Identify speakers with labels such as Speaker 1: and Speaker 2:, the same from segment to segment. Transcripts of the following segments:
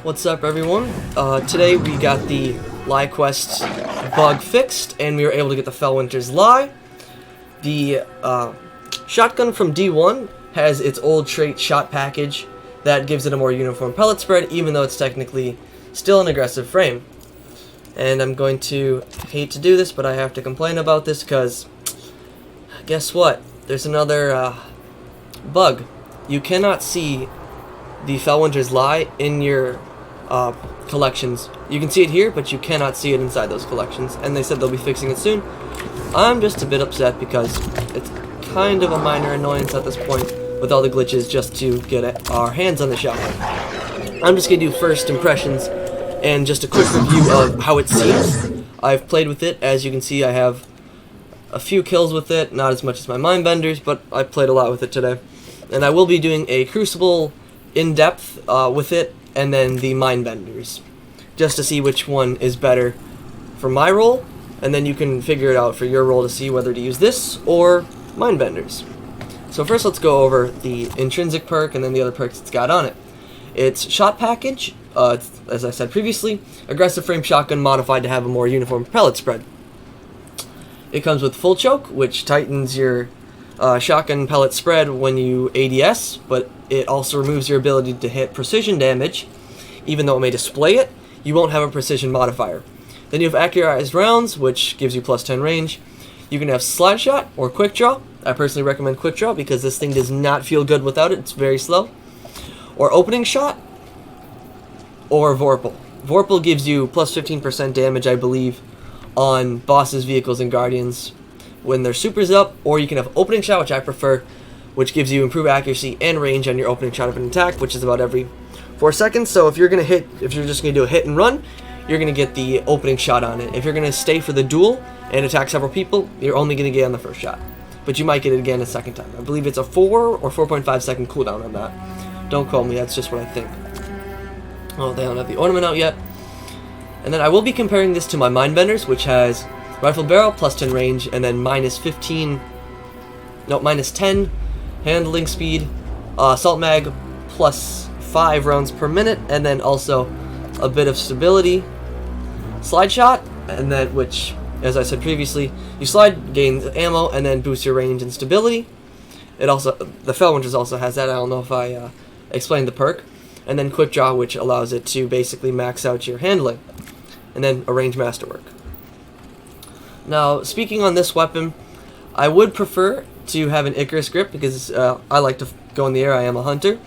Speaker 1: What's up, everyone? Today we got the Lie Quest bug fixed, and we were able to get the Felwinter's Lie. The shotgun from D1 has its old trait shot package that gives it a more uniform pellet spread, even though it's technically still an aggressive frame. And I'm going to hate to do this, but I have to complain about this because guess what? There's another bug. You cannot see the Felwinter's Lie in your collections. You can see it here, but you cannot see it inside those collections, and they said they'll be fixing it soon. I'm just a bit upset because it's kind of a minor annoyance at this point with all the glitches just to get our hands on the shotgun. I'm just going to do first impressions and just a quick review of how it seems. I've played with it. As you can see, I have a few kills with it, not as much as my Mindbenders, but I played a lot with it today. And I will be doing a Crucible in-depth with it, and then the Mindbenders, just to see which one is better for my role, and then you can figure it out for your role to see whether to use this or Mindbenders. So first let's go over the intrinsic perk and then the other perks it's got on it. It's shot package, as I said previously, aggressive frame shotgun modified to have a more uniform pellet spread. It comes with full choke, which tightens your shotgun pellet spread when you ADS, but it also removes your ability to hit precision damage. Even though it may display it, you won't have a precision modifier. Then you have accurized rounds, which gives you plus 10 range. You can have slide shot or quick draw. I personally recommend quick draw because this thing does not feel good without it. It's very slow. Or opening shot or Vorpal. Vorpal gives you plus 15% damage, I believe, on bosses, vehicles, and guardians when their super's up. Or you can have opening shot, which I prefer, which gives you improved accuracy and range on your opening shot of an attack, which is about every 4 seconds. So if you're just gonna do a hit and run, you're gonna get the opening shot on it. If you're gonna stay for the duel and attack several people, you're only gonna get on the first shot, but you might get it again a second time. I believe it's a 4 or 4.5 second cooldown on that. Don't quote me, that's just what I think. Oh, they don't have the ornament out yet. And then I will be comparing this to my Mindbenders, which has rifle barrel plus 10 range, and then minus 10 handling speed, assault mag plus 5 rounds per minute, and then also a bit of stability, slide shot, and then which, as I said previously, you slide, gains ammo, and then boosts your range and stability. It also, the Felwinter also has that. I don't know if I explained the perk. And then quick draw, which allows it to basically max out your handling, and then a range masterwork. Now, speaking on this weapon, I would prefer to have an Icarus grip because I like to go in the air. I am a hunter.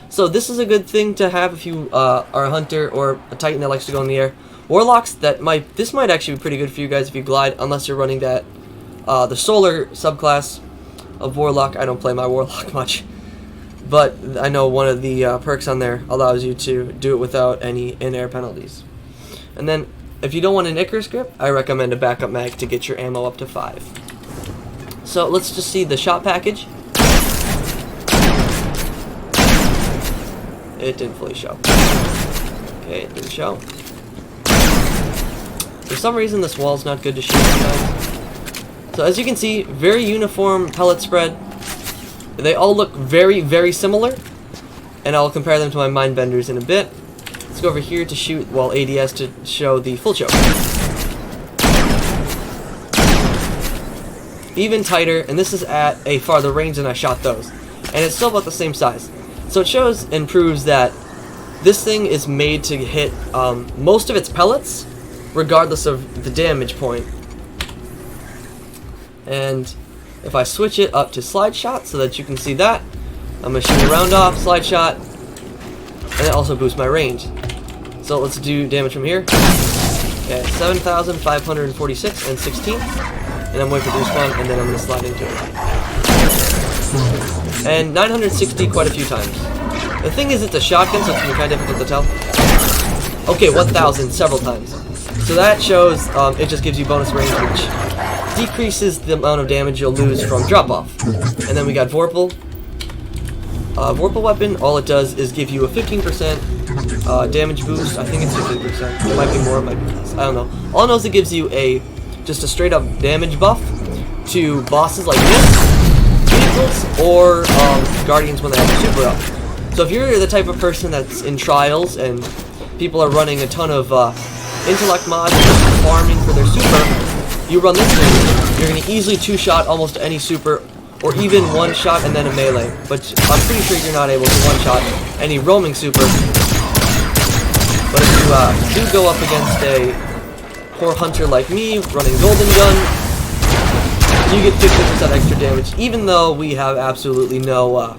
Speaker 1: So this is a good thing to have if you are a hunter or a titan that likes to go in the air. Warlocks, this might actually be pretty good for you guys if you glide, unless you're running that the solar subclass of Warlock. I don't play my Warlock much, but I know one of the perks on there allows you to do it without any in-air penalties. And then if you don't want an Icarus grip, I recommend a backup mag to get your ammo up to 5. So let's just see the shot package. It didn't fully show. Okay, it didn't show. For some reason, this wall's not good to shoot, guys. So as you can see, very uniform pellet spread. They all look very, very similar, and I'll compare them to my Mindbenders in a bit. Let's go over here to shoot while ADS to show the full choke. Even tighter, and this is at a farther range than I shot those, and it's still about the same size. So it shows and proves that this thing is made to hit most of its pellets, regardless of the damage point. And if I switch it up to slide shot so that you can see that, I'm going to shoot a round off, slide shot, and it also boosts my range. So let's do damage from here. Okay, 7,546 and 16. And I'm waiting for the respawn, and then I'm going to slide into it. And 960 quite a few times. The thing is, it's a shotgun, so it's kind of difficult to tell. Okay, 1,000 several times. So that shows it just gives you bonus range, which decreases the amount of damage you'll lose from drop-off. And then we got Vorpal. Vorpal weapon, all it does is give you a 15% damage boost. I think it's 15%. It might be more, it might be less. I don't know. All I know is it gives you just a straight-up damage buff to bosses like this, vehicles, or guardians when they have their super up. So if you're the type of person that's in trials and people are running a ton of intellect mods, farming for their super, you run this thing, you're going to easily two-shot almost any super, or even one-shot and then a melee. But I'm pretty sure you're not able to one-shot any roaming super. But if you do go up against a poor hunter like me, running golden gun, you get 50% extra damage, even though we have absolutely no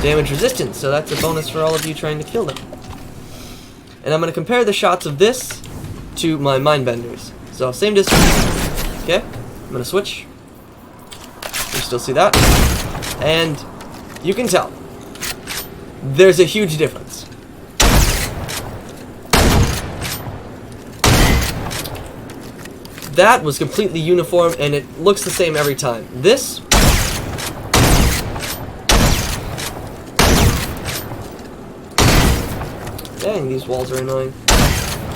Speaker 1: damage resistance. So that's a bonus for all of you trying to kill them. And I'm going to compare the shots of this to my Mindbenders. So same distance. Okay, I'm going to switch. You still see that? And you can tell there's a huge difference. That was completely uniform and it looks the same every time. This, dang, these walls are annoying.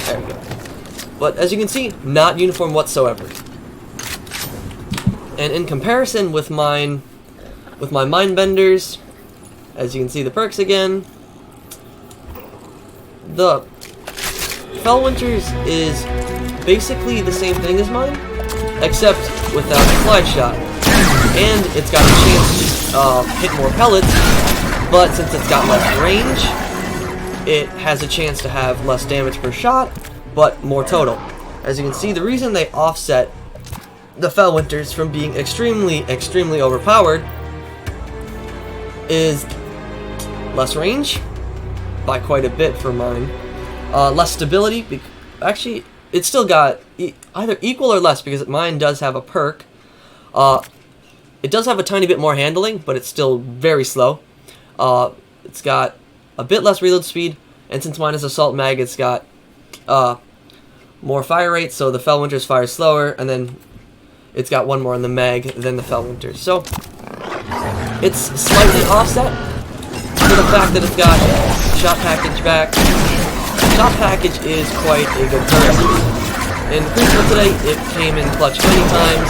Speaker 1: There we go. But as you can see, not uniform whatsoever. And in comparison with my Mindbenders, as you can see the perks again, the Felwinter's is basically the same thing as mine, except without the slide shot. And it's got a chance to hit more pellets, but since it's got less range, it has a chance to have less damage per shot, but more total. As you can see, the reason they offset the Felwinters from being extremely overpowered is less range, by quite a bit for mine, less stability, actually it's still got either equal or less, because mine does have a perk. It does have a tiny bit more handling, but it's still very slow. It's got a bit less reload speed, and since mine is assault mag, it's got more fire rate, so the Felwinter's fire slower, and then it's got one more in the mag than the Felwinter. So it's slightly offset for the fact that it's got shot package back. Shot package is quite a good perk. In Crucible today, it came in clutch many times.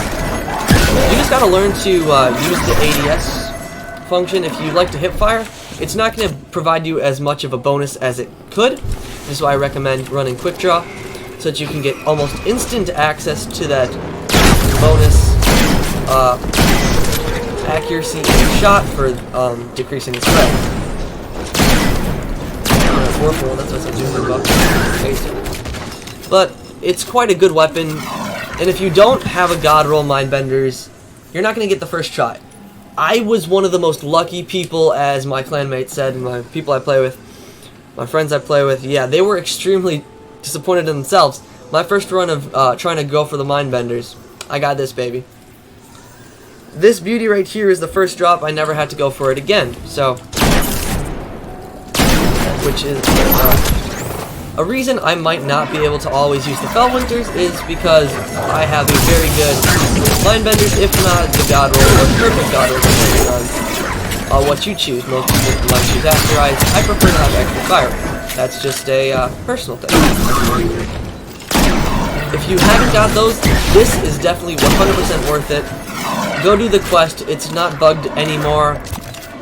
Speaker 1: You just gotta learn to use the ADS function. If you like to hip fire, it's not going to provide you as much of a bonus as it could. This is why I recommend running quick draw, so that you can get almost instant access to that bonus accuracy shot for decreasing the spread. That's what I said. But it's quite a good weapon, and if you don't have a god roll Mindbenders, you're not going to get the first try. I was one of the most lucky people, as my clanmates said, and my people I play with, my friends I play with. Yeah, they were extremely disappointed in themselves. My first run of trying to go for the Mindbenders, I got this baby. This beauty right here is the first drop. I never had to go for it again. So, which is a reason I might not be able to always use the Felwinters, is because I have a very good Mindbenders, if not the God Roll or perfect God Roll, depending on what you choose. Most people might choose After Eyes. I prefer to have extra fire. That's just a personal thing. If you haven't got those, this is definitely 100% worth it. Go do the quest. It's not bugged anymore,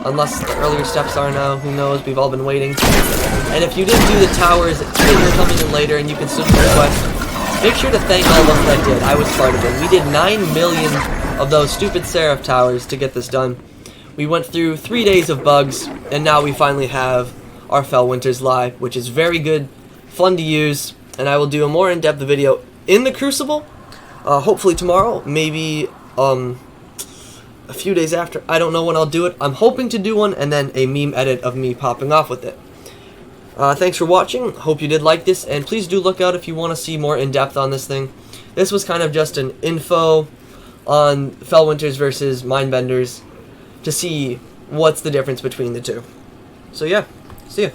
Speaker 1: unless the earlier steps are now. Who knows? We've all been waiting. And if you didn't do the towers, they're coming in later, and you can still do the quest. Make sure to thank all those that did. I was part of it. We did 9 million of those stupid Seraph towers to get this done. We went through 3 days of bugs, and now we finally have our Felwinters live, which is very good, fun to use, and I will do a more in-depth video in the Crucible, hopefully tomorrow, maybe a few days after. I don't know when I'll do it. I'm hoping to do one, and then a meme edit of me popping off with it. Thanks for watching. Hope you did like this, and please do look out if you want to see more in-depth on this thing. This was kind of just an info on Felwinters versus Mindbenders to see what's the difference between the two. So yeah, see ya.